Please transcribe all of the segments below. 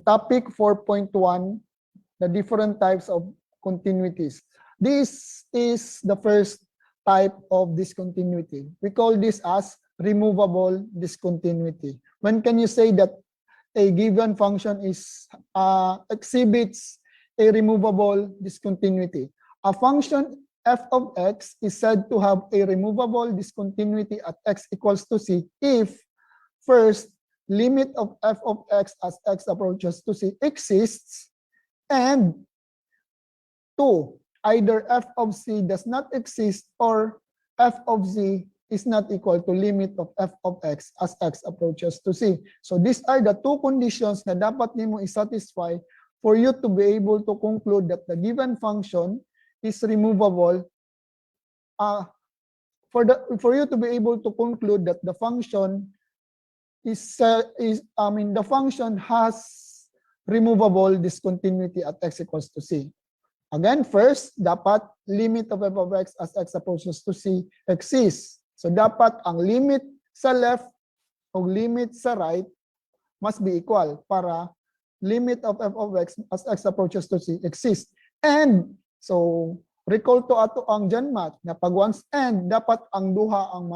topic 4.1, the different types of continuities. This is the first type of discontinuity. We call this as removable discontinuity. When can you say that a given function is exhibits a removable discontinuity? A function f of x is said to have a removable discontinuity at x equals to c if, first, limit of f of x as x approaches to c exists, and 2, either f of c does not exist or f of z is not equal to limit of f of x as x approaches to c. So these are the two conditions na dapat nimo i-satisfy for you to be able to conclude that the given function is removable. For you to be able to conclude that the function the function has removable discontinuity at x equals to c. Again, first, dapat limit of f of x as x approaches to c exists. So dapat ang limit sa left o limit sa right must be equal para limit of f of x as x approaches to c exists. And so recall to ato ang Untitled Math na pag once and dapat ang duha ang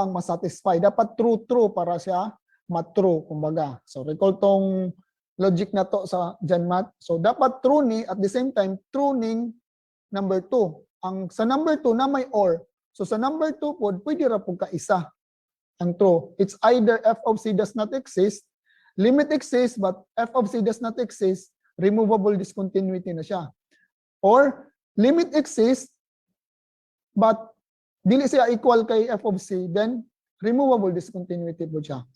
masatisfy. Dapat true para siya ma-true kumbaga. So recall tong logic na to sa Untitled Math. So dapat true ni at the same time true ning number 2. Ang sa number 2 na may or. So sa number 2 po pwede ra pud ka isa ang true. It's either f of c does not exist, limit exists but f of c does not exist, removable discontinuity na siya. Or limit exists but dili siya equal kay f of c, then removable discontinuity po siya.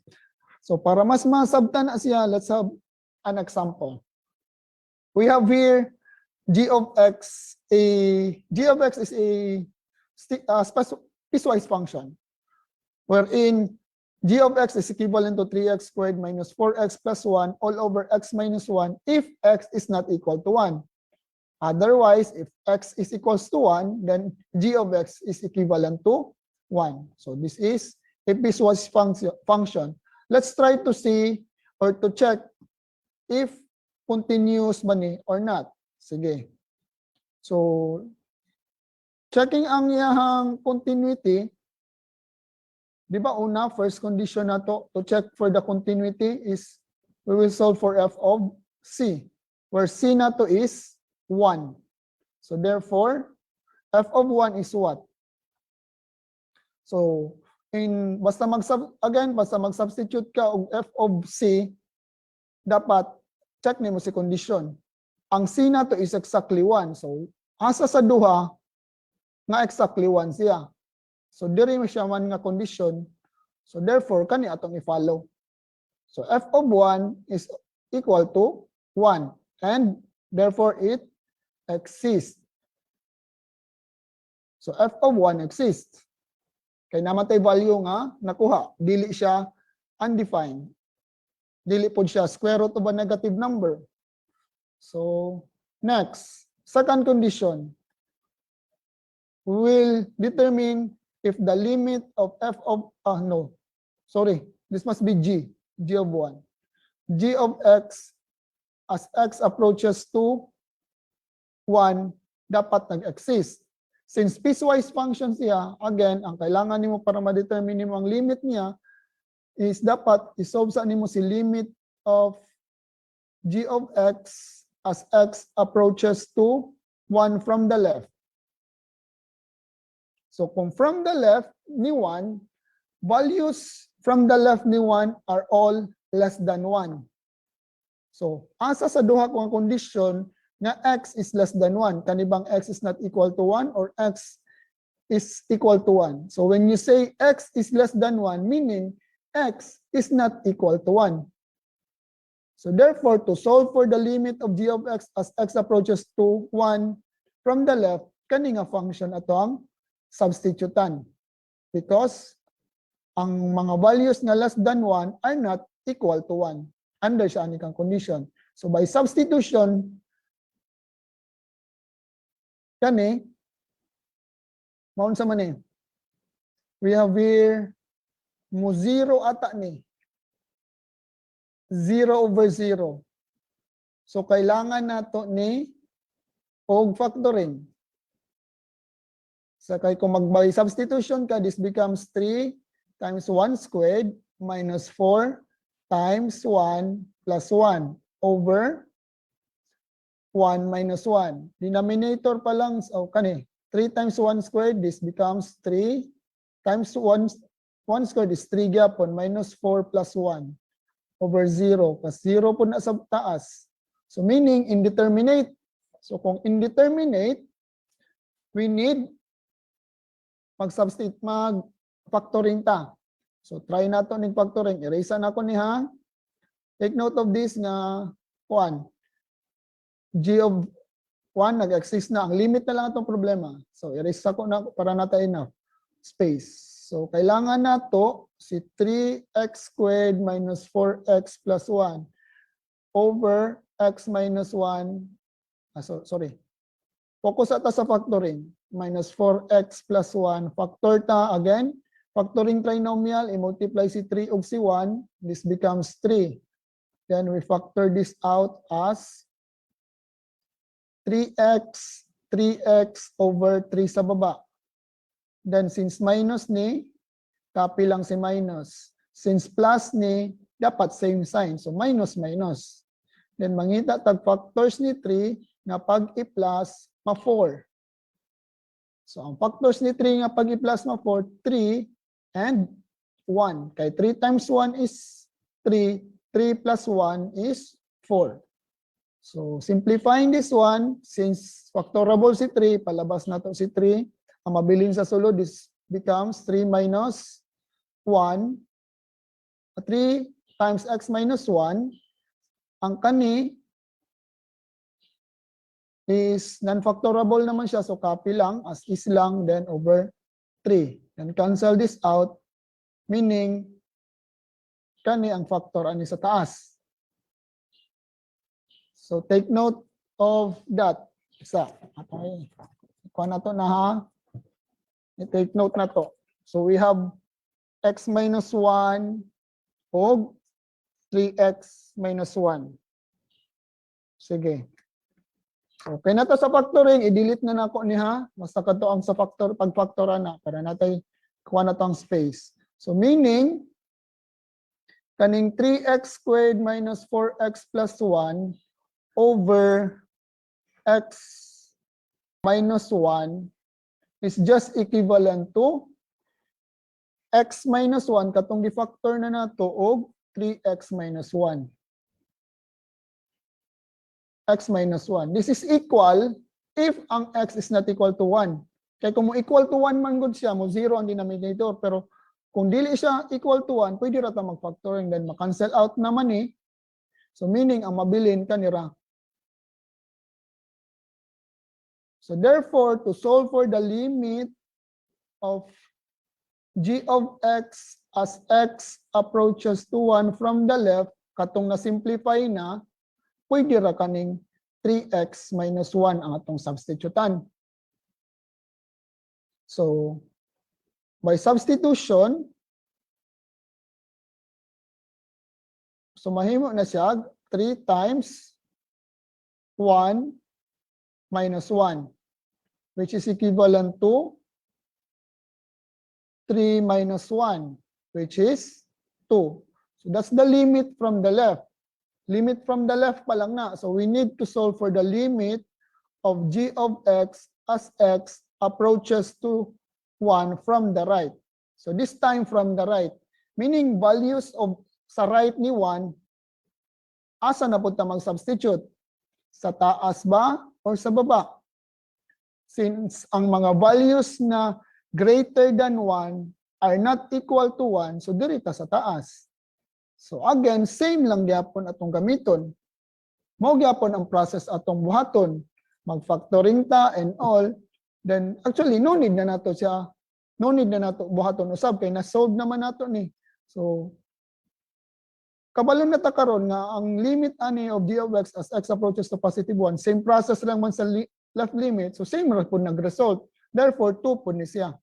So para mas masabtan na siya, let's have an example. We have here g of x is a piecewise function wherein g of x is equivalent to 3x squared minus 4x plus 1 all over x minus 1 if x is not equal to 1. Otherwise, if x is equals to 1, then g of x is equivalent to 1. So this is a piecewise function. Let's try to see or to check if continuous ba ni or not. Sige. So, checking ang iyahang continuity, di ba una, first condition na to check for the continuity is we will solve for f of c, where c na to is 1. So therefore, f of 1 is what? So, basta mag-substitute ka og f of c, dapat check nimo si condition. Ang c na to is exactly 1. So, asa sa duha nga exactly 1 siya. So, diri mo siya man nga condition. So, therefore, kani atong i-follow. So, f of 1 is equal to 1. And, therefore, it exists. So, f of 1 exists. Kaya namatay value nga nakuha. Dili siya undefined. Dili po siya square root of a negative number. So, next. Second condition. We will determine if the limit of f of, this must be g of 1. G of x as x approaches to 1, dapat nag-exist. Since piecewise function siya, again, ang kailangan nimo para ma-determine nimo ang limit niya is dapat isolve sa nimo si limit of g of x as x approaches to 1 from the left. So kung from the left ni 1, values from the left ni 1 are all less than 1. So asa sa duha kong condition na x is less than 1, kanibang x is not equal to 1 or x is equal to 1. So when you say x is less than 1, meaning x is not equal to 1. So therefore, to solve for the limit of g of x as x approaches to 1 from the left, kani nga function ato ang substitutan. Because ang mga values na less than 1 are not equal to 1 under siya anikang condition. So by substitution, kani, maun sa man we have here mo 0 ata ni. 0/0. So kailangan nato ni og factoring. So kay kung mag-by substitution ka, this becomes 3 times 1 squared minus 4 times 1 plus 1 over 1 minus 1. Denominator pa lang, so kani, 3 times 1 squared, this becomes 3 times 1 squared is 3 gyapon minus 4 plus 1 over 0. Kasi 0 po na sa taas. So meaning indeterminate. So kung indeterminate, we need mag-factoring ta. So try nato ning factoring. Erase na ko ni ha. Take note of this na 1. G of 1 nag-exist na. Ang limit na lang itong problema. So erase ko na para natin enough space. So kailangan nato si 3x squared minus 4x plus 1 over x minus 1. Sorry. Focus ata sa factoring. Minus 4x plus 1. Factor ta again. Factoring trinomial, i-multiply si 3 ug si 1. This becomes 3. Then we factor this out as 3x over 3 sa baba. Then since minus ni, copy lang si minus. Since plus ni, dapat same sign. So minus, minus. Then mangita tag factors ni 3 nga pag i-plus ma 4. So ang factors ni 3 nga pag i-plus ma 4, 3 and 1. Kay 3 times 1 is 3. 3 plus 1 is 4. So simplifying this one, since factorable si 3, palabas na to si 3. Ang mabilin sa sulod, this becomes 3 minus 1. 3 times x minus 1. Ang kani is non-factorable naman siya. So copy lang, as is lang, then over 3. And cancel this out, meaning kani ang factor ani sa taas. So take note of that. Isa. Kuha na to na ha. I-take note na to. So we have x minus 1 og 3x minus 1. Sige. Okay na to sa factoring, i-delete na nako ni ha. Basta kadto ang sa factor pag-factora na para natay kuha na to ang space. So meaning kaning 3x squared minus 4x plus 1 over x minus 1 is just equivalent to x minus 1 katong gi-factor na nato og 3x minus 1. X minus 1. This is equal if ang x is not equal to 1. Kaya kung mo equal to 1 man gud siya, mo 0 ang denominator. Pero kung dili siya equal to 1, pwede ra ta mag-factoring, then ma-cancel out naman eh. So meaning, ang mabilin kanira. So therefore, to solve for the limit of g of x as x approaches to 1 from the left, katong na-simplify na, pwede ra kaning 3x minus 1 ang atong substitutan. So, by substitution, so mahimo na siya 3 times 1 minus 1, which is equivalent to 3 minus 1, which is 2. So that's the limit from the left. Limit from the left pa lang na. So we need to solve for the limit of g of x as x approaches to 1 from the right. So this time from the right. Meaning values of sa right ni 1, asa na punta mag-substitute? Sa taas ba or sa baba? Since ang mga values na greater than 1 are not equal to 1, so dirita sa taas. So again, same lang gyapon atong gamiton. Mao gyapon ang process atong buhaton. Mag-factoring ta and all. Then actually no need na nato siya. No need na nato buhaton usab kay na-solve naman nato ni. So kabalon na ta karon nga ang limit ani of g of x as x approaches to positive 1, same process lang man sa left limit. So same ra pud nag-result. Therefore 2 pud ni siya.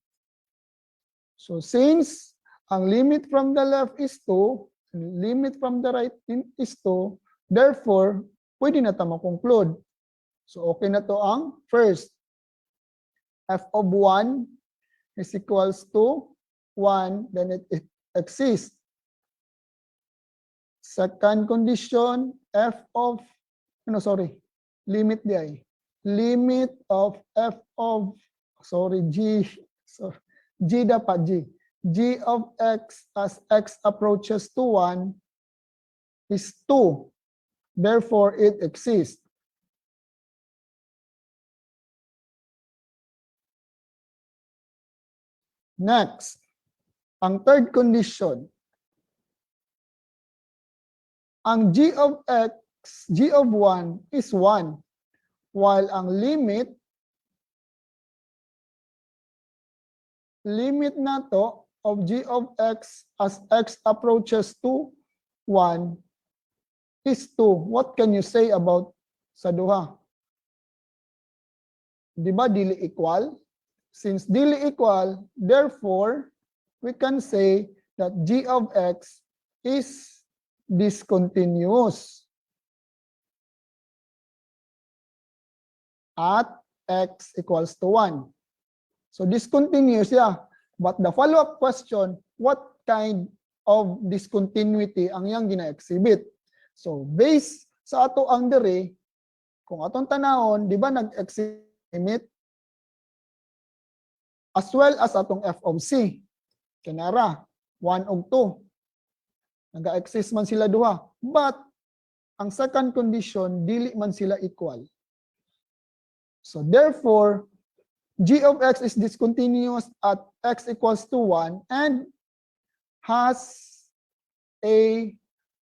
So since ang limit from the left is 2, limit from the right is 2, therefore, pwede na tayo conclude. So, okay na to ang first. F of 1 is equals to 1, then it exists. Second condition, limit di. Limit of f of, g dapat g. G of x as x approaches to 1 is 2. Therefore, it exists. Next, ang third condition, ang g of x, g of 1 is 1, while ang limit nato of g of x as x approaches to 1 is 2. What can you say about sa duha? Di ba dili equal? Since dili equal, therefore, we can say that g of x is discontinuous at x equals to 1. So discontinuous, yeah. But the follow-up question, what kind of discontinuity ang yang gina-exhibit? So based sa ato ang dere, kung atong tanahon, di ba nag-exhibit as well as atong f of c. Kanara, 1 og 2. Nag-exist man sila duha. But, ang second condition, dili man sila equal. So therefore, g of x is discontinuous at x equals to 1 and has a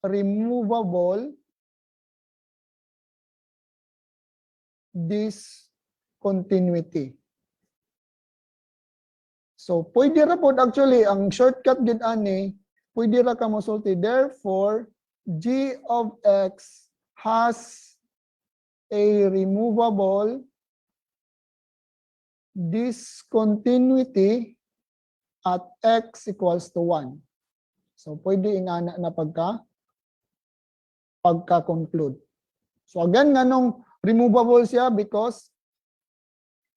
removable discontinuity. So, pwede ra pod actually, ang shortcut gid ani, pwede ra ka mosulti. Therefore, g of x has a removable discontinuity at x equals to 1. So, pwede ingana na pagka-conclude. So, again, nganong removable siya because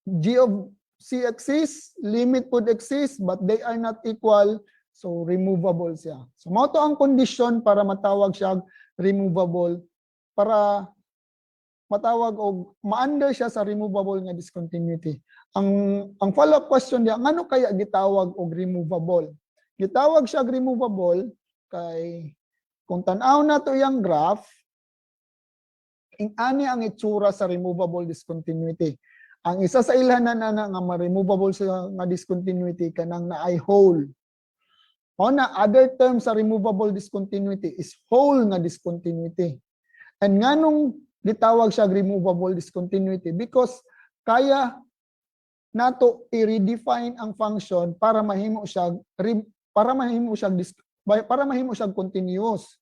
g of c exists, limit would exist, but they are not equal, so removable siya. So, mao to ang condition para matawag siya removable, para matawag o ma-under siya sa removable nga discontinuity. Ang follow-up question niya, ano kaya gitawag og removable? Gitawag siya removable kay kung tan-aw na to yang graph, ani ang itsura sa removable discontinuity. Ang isa sa ilhanan na nga ma-removable sa nga discontinuity kanang naay whole. O na other term sa removable discontinuity is whole nga discontinuity. And nganong gitawag siya removable discontinuity? Because kaya nato i-redefine ang function para mahimo siya continuous.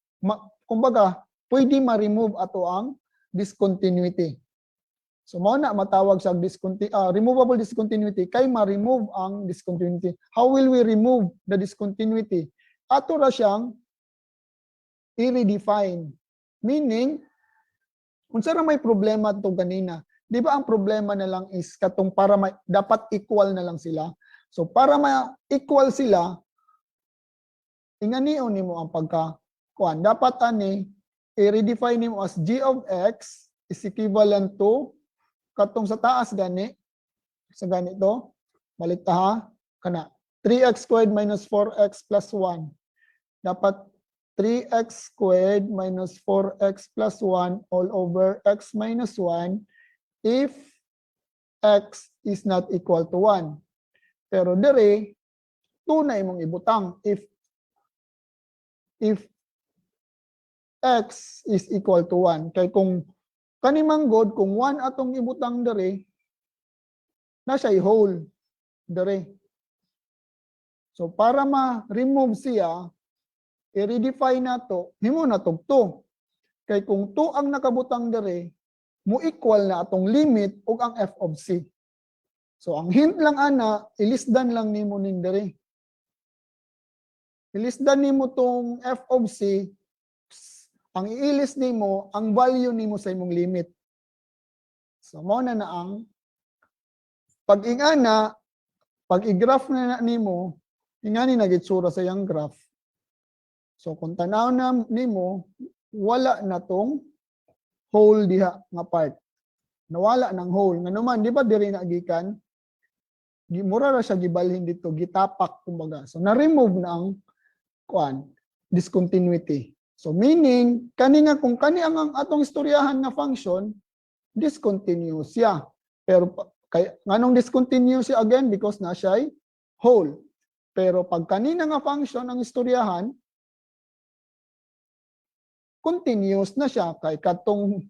Kumbaga, pwede ma-remove ato ang discontinuity. So mao na matawag sa removable discontinuity kay ma-remove ang discontinuity. How will we remove the discontinuity? Ato ra siyang i-redefine. Meaning, kung saan may problema to ganina, di ba ang problema na lang is katong para dapat equal na lang sila. So para ma-equal sila, inganion nimo ang pagka-kuan. Dapat ani i-redefine nimo as g of x is equivalent to katong sa taas gani, sa ganito, balik ta ha, kana 3x squared minus 4x plus 1. Dapat 3x squared minus 4x plus 1 all over x minus 1 if x is not equal to 1. Pero dire, 2 na imong ibutang if x is equal to 1. Kay kung kanimang god, kung 1 atong ibutang dere, na siya whole dere. So para ma-remove siya, i-redefine nato, himo na to 2. Kay kung 2 ang nakabutang dere, mo equal na atong limit ug ang f of c. So ang hint lang ana, ilisdan lang nimo ning dere. ilisdan nimo tong f of c, ang iilis nimo ang value nimo sa imong limit. So mao na ang pag-ingana, pag i-graph na nimo, ingani na gitsura sa iyang graph. So kung tanaw na nimo, wala na tong hole diha nga part. Nawala ng hole. Nga naman, di ba diri na gikan? Mura ra siya gibalhin dito, gitapak kumbaga. So na-remove na ang discontinuity. So meaning, kani nga kung kani ang atong istoryahan nga function, discontinuous siya. Pero kay nganong discontinuous siya again because na siya whole. Pero pag kanina nga function ang istoryahan, continuous na siya kay katong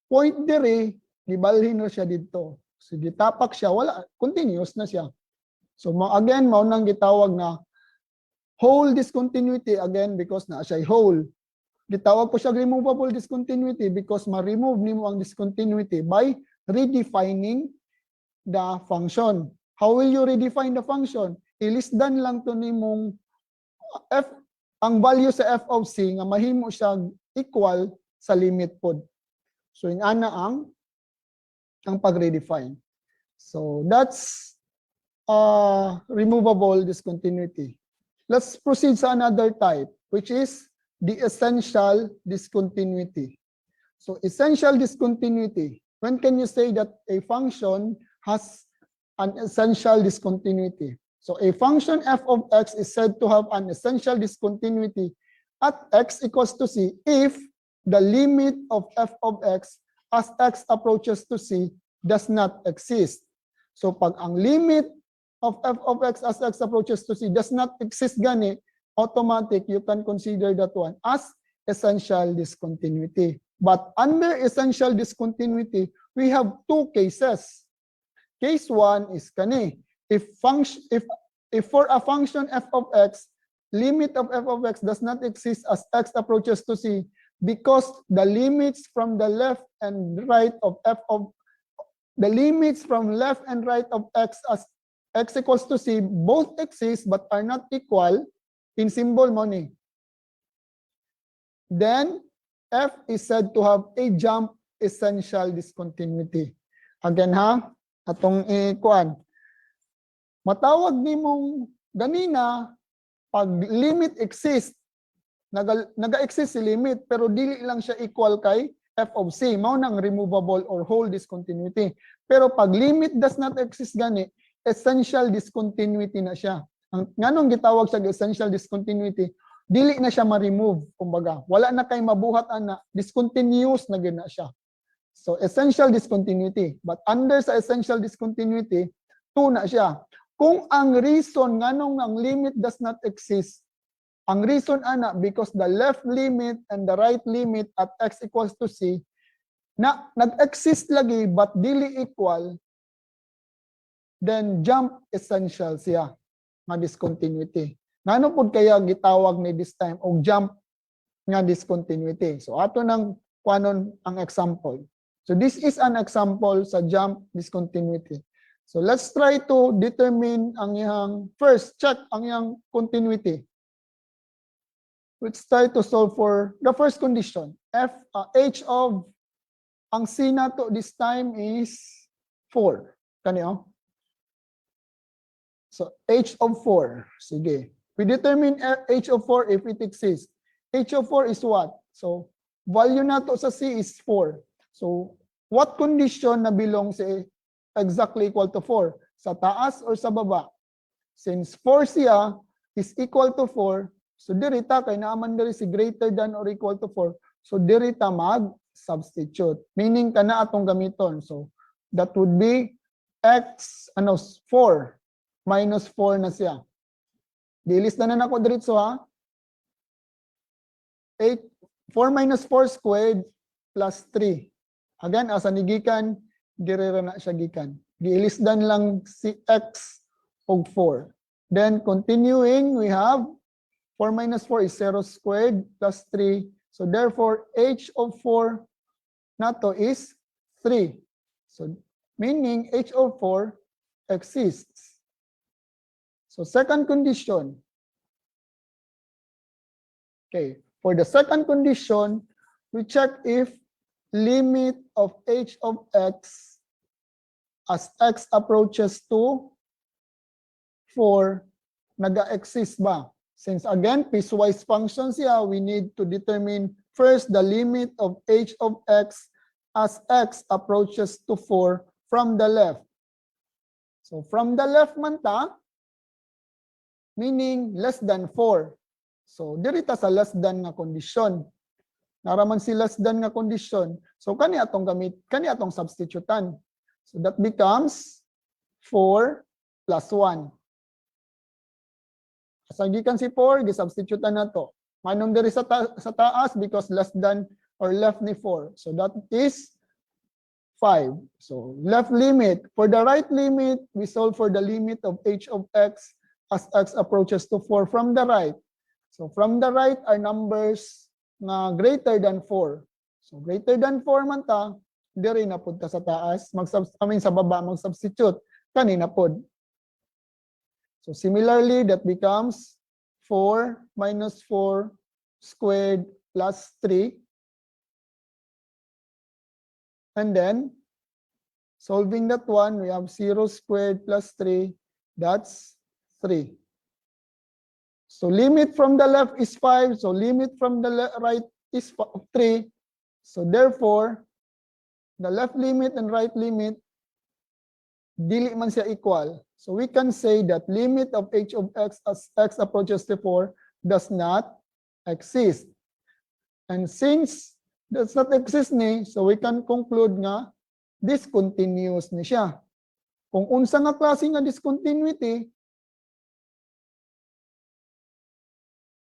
point dire gibalhin na siya dito. So gitapak siya, wala, continuous na siya. So again, mao nang gitawag na whole discontinuity again because na siya whole. Gitawag po siya removable discontinuity because ma-remove nimo ang discontinuity by redefining the function. How will you redefine the function? Ilisdan lang to nimong f, ang value sa f of c nga mahimo siya equal sa limit pod. So ingana ang pag-redefine. So that's removable discontinuity. Let's proceed sa another type, which is the essential discontinuity. So essential discontinuity, when can you say that a function has an essential discontinuity? So a function f of x is said to have an essential discontinuity at x equals to c if the limit of f of x as x approaches to c does not exist. So pag ang limit of f of x as x approaches to c does not exist gani, automatic you can consider that one as essential discontinuity. But under essential discontinuity, we have two cases. Case 1 is kani, if for a function f of x, limit of f of x does not exist as x approaches to c because the limits from the left and right of f of the limits from left and right of x as x equals to c both exist but are not equal in symbol mo ni. Then f is said to have a jump essential discontinuity. Again ha, atong ikuan. Matawag nimong ganina pag limit exist, naga-exist si limit pero dili lang siya equal kay f of c, mao nang removable or whole discontinuity. Pero pag limit does not exist gani, essential discontinuity na siya. Ang nganong gitawag sa essential discontinuity, dili na siya ma-remove, kumbaga. Wala na kay mabuhat ana, discontinuous na gina siya. So essential discontinuity. But under sa essential discontinuity, 2 na siya. Kung ang reason nganong ang limit does not exist, ang reason ana because the left limit and the right limit at x equals to c na nag-exist lagi but dili equal, then jump essential siya nga discontinuity. Ngano pud kaya gitawag ni this time og jump nga discontinuity? So ato nang kuanon ang example. So this is an example sa jump discontinuity. So let's try to determine ang iyang first check ang iyang continuity. Let's try to solve for the first condition. H of, ang C na to this time is 4. Kaniyo? So H of 4. Sige. We determine H of 4 if it exists. H of 4 is what? So value na to sa C is 4. So what condition na belongs sa exactly equal to 4? Sa taas or sa baba? Since 4 siya is equal to 4, so dirita kay naaman diri si greater than or equal to 4. So dirita mag-substitute. Meaning kana atong gamiton. So that would be x 4 minus 4 na siya. Dilis na nako diretso ha. 4 minus 4 squared plus 3. Again, asa ni gikan, dirira na siya gikan. Giilisdan lang si x og 4. Then continuing, we have 4 minus 4 is 0 squared plus 3. So therefore, h of 4 nato is 3. So meaning h of 4 exists. So second condition, Okay, for the second condition, we check if limit of h of x as x approaches to 4, nag-exist ba? Since again, piecewise function siya, we need to determine first the limit of h of x as x approaches to 4 from the left. So from the left man ta, meaning less than 4. So dirita sa less than nga kondisyon. Naraman si less than nga kondisyon. So kani atong substitutan. So that becomes 4 plus 1. Sa gikan si 4, gi-substitutan na to. Manong diri sa taas because less than or left ni 4. So that is 5. So left limit. For the right limit, we solve for the limit of h of x as x approaches to 4 from the right. So from the right are numbers na greater than 4. So greater than 4 man ta, diri na pud ta sa taas, sa baba mag-substitute kanina pod. So similarly, that becomes 4 minus 4 squared plus 3. And then, solving that one, we have 0 squared plus 3. That's 3. So limit from the left is 5. So limit from the right is 3. So therefore, the left limit and right limit, dili man siya equal. So we can say that limit of h of x as x approaches to 4 does not exist. And since does not exist ni, so we can conclude nga discontinuous ni siya. Kung unsa nga klase nga discontinuity,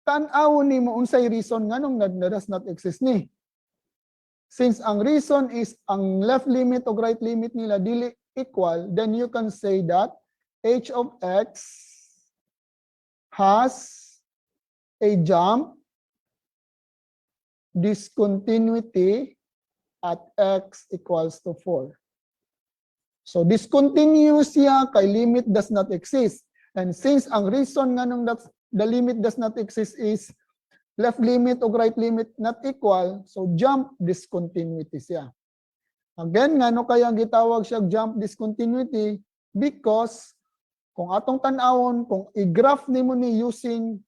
tan-aw ni mo unsay reason nga nung does not exist ni. Since ang reason is ang left limit o right limit nila dili equal, then you can say that h of x has a jump discontinuity at x equals to 4. So discontinuous siya kay limit does not exist. And since ang reason nga nung the limit does not exist is left limit o right limit not equal, so jump discontinuity siya. Again, nga no kaya gitawag siya jump discontinuity because kung atong tan-awon, kung i-graph nimo ni using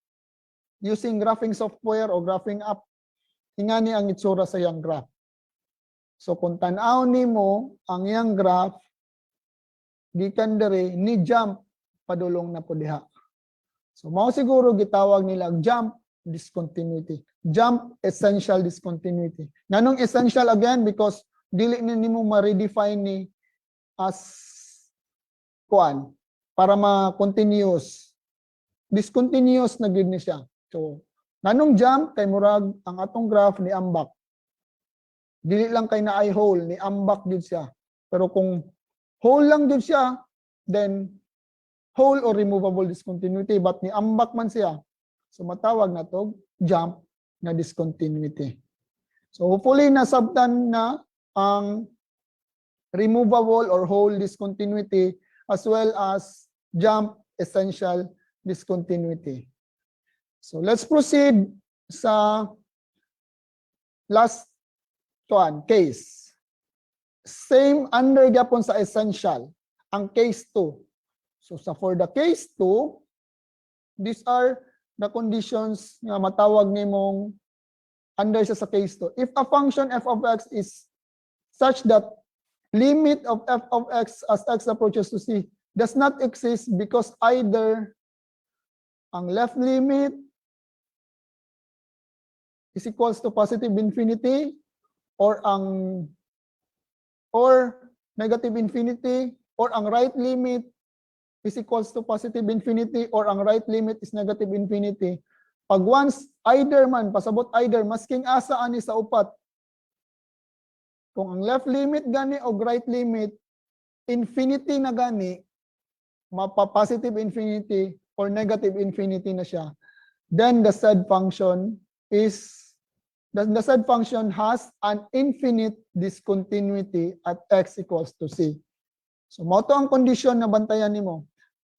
graphing software o graphing app, ingani ang itsura sa yang graph. So kung tan-awon nimo ang yang graph, gikan dere ni jump padulong na po diha. So mao siguro gitawag nila jump discontinuity. Jump essential discontinuity. Nganong essential again because dili na nimo ma-redefine ni as kuan para ma-continuous. Discontinuous na gid ni siya. So nganong jump kay murag ang atong graph ni ambak. Dili lang kay na ay whole ni ambak gid siya. Pero kung whole lang gid siya, then whole or removable discontinuity, but ni ambak man siya. So matawag na to jump na discontinuity. So hopefully nasabtan na ang removable or whole discontinuity as well as jump essential discontinuity. So let's proceed sa last one, case. Same under gyapon sa essential, ang case 2. So for the case 2, these are the conditions nga matawag nimong under sa case 2. If a function f of x is such that limit of f of x as x approaches to c does not exist because either ang left limit is equals to positive infinity or negative infinity or ang right limit is equals to positive infinity or ang right limit is negative infinity. Pag once either man, pasabot either, masking asa ani sa upat. Kung ang left limit gani o right limit, infinity na gani, mapa-positive infinity or negative infinity na siya, then the said function has an infinite discontinuity at x equals to c. So mo to ang condition na bantayan nimo.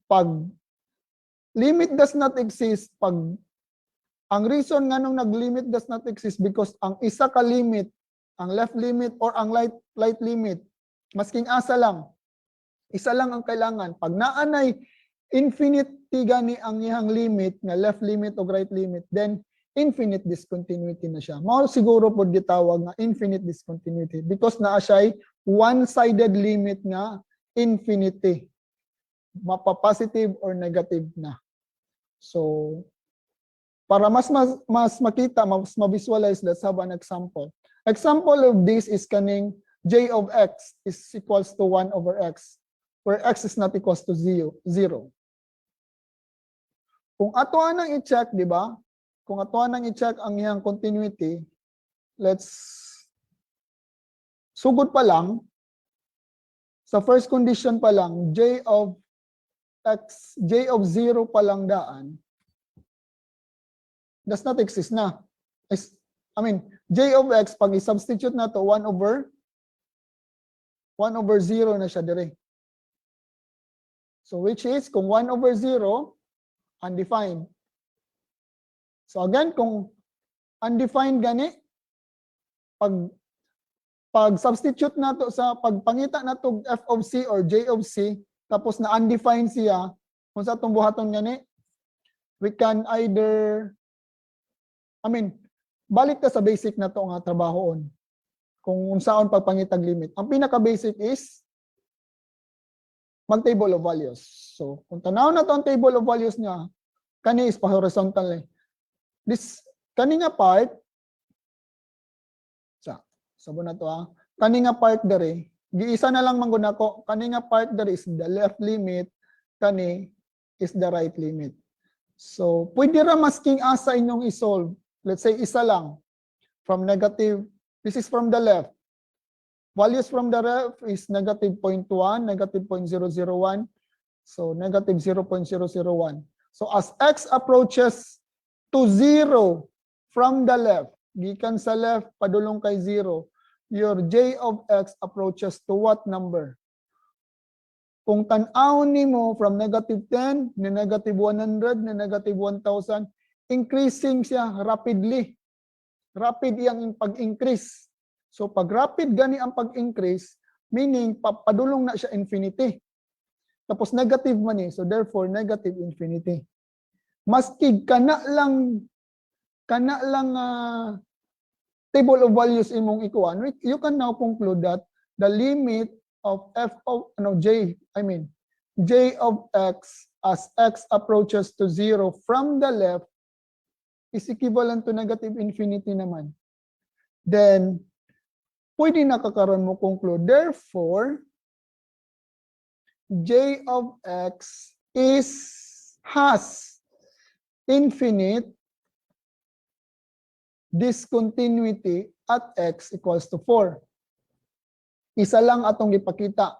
Pag limit does not exist, pag Ang reason nga nung nag-limit does not exist because ang isa ka limit, ang left limit or ang right limit, masking asa lang, isa lang ang kailangan. Pag naanay infinity gani ang iyang limit, nga left limit o right limit, then infinite discontinuity na siya. Mao siguro po gitawag nga infinite discontinuity because naa siya one-sided limit nga infinity. Mapa-positive or negative na. So, para mas makita, mas ma-visualize, let's have an example. Example of this is kaning j of x is equals to 1 over x, where x is not equals to 0. Kung ato nang i-check, di ba? Kung ato nang i-check ang iyang continuity, let's sugod pa lang, sa first condition pa lang, j of x, j of 0 pa lang daan, does not exist na. J of x, pag i-substitute na to 1 over 0 na siya dire. So which is, kung 1 over 0, undefined. So again, kung undefined gani, pag substitute na to sa pagpangita na to f of c or j of c, tapos na undefined siya, kung sa itong buhaton gani, we can either, balik ta sa basic na to nga trabahoon. Kung saan pagpangitag limit. Ang pinaka-basic is mag-table of values. So, kung tanaw na to ang table of values niya, kani is pa-horizontal. Kani nga part, sabo na to kani nga part dere, giisa na lang mangguna ko, kani nga part dere is the left limit, kani is the right limit. So, pwede ra masking asa inyong isolve. Let's say isa lang from negative, this is from the left. Values from the left is negative 0.1, negative 0.001, so negative 0.001. So as x approaches to 0 from the left, gikan sa left, padulong kay 0, your j of x approaches to what number? Kung tan-aw nimo from negative 10 ni negative 100 ni negative 1,000, increasing siya rapidly. Rapid iyang pag-increase. So pag rapid gani ang pag-increase, meaning padulong na siya infinity. Tapos negative man so therefore negative infinity. Maski kana lang table of values imong ikuan, you can now conclude that the limit of f of j of x as x approaches to 0 from the left is equivalent to negative infinity naman. Then, pwede nakakaroon mo conclude. Therefore, j of x has infinite discontinuity at x equals to 4. Isa lang atong ipakita.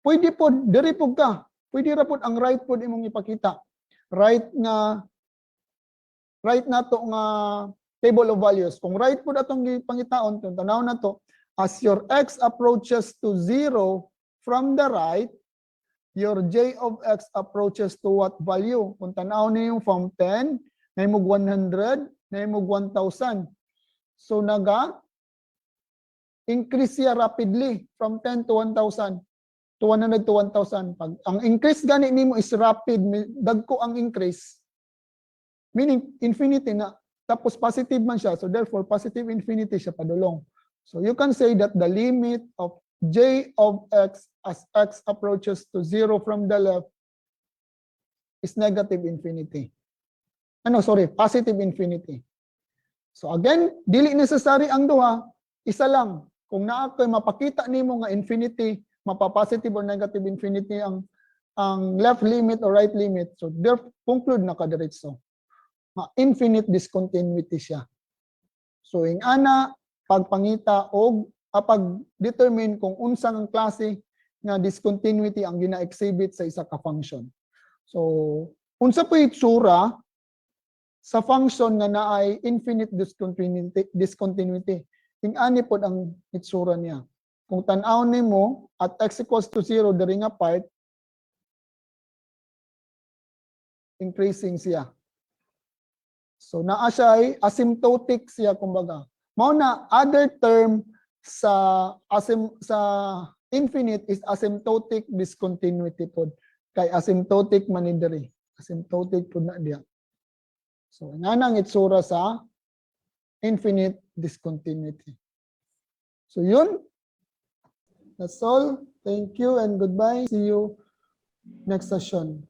Pwede po, diri po ka. Pwede ra po ang right po imong ipakita. Right na to nga table of values. Kung right po atong ipangitaon, tanaw na to, as your x approaches to 0 from the right, your j of x approaches to what value? Kung tanaw niyo from 10, naimog 100, naimog 1,000. So increase siya rapidly from 10 to 1,000 to 100 to 1,000. Pag ang increase gani nimo is rapid, dagko ang increase, meaning infinity na, tapos positive man siya, so therefore positive infinity siya padulong. So you can say that the limit of j of x as x approaches to 0 from the left is negative infinity. Positive infinity. So again, dili necessary ang duha, isa lang. Kung naa kay mapakita nimo nga infinity, mapa-positive or negative infinity ang left limit or right limit, so therefore conclude na kadiretso. Infinite discontinuity siya. So ing ana pagpangita og pag-determine kung unsang klase nga discontinuity ang gina-exhibit sa isa ka function. So unsa po itsura sa function nga naay infinite discontinuity. Ing ani pod ang itsura niya. Kung tan-aw nimo at x equals to 0 diri nga part, increasing siya. So naa siya ay asymptotic siya kumbaga. Mao na other term sa infinite is asymptotic discontinuity pod. Kay asymptotic man ni diri. Asymptotic pod na diya. So nanang itsura sa infinite discontinuity. So yun. That's all. Thank you and goodbye. See you next session.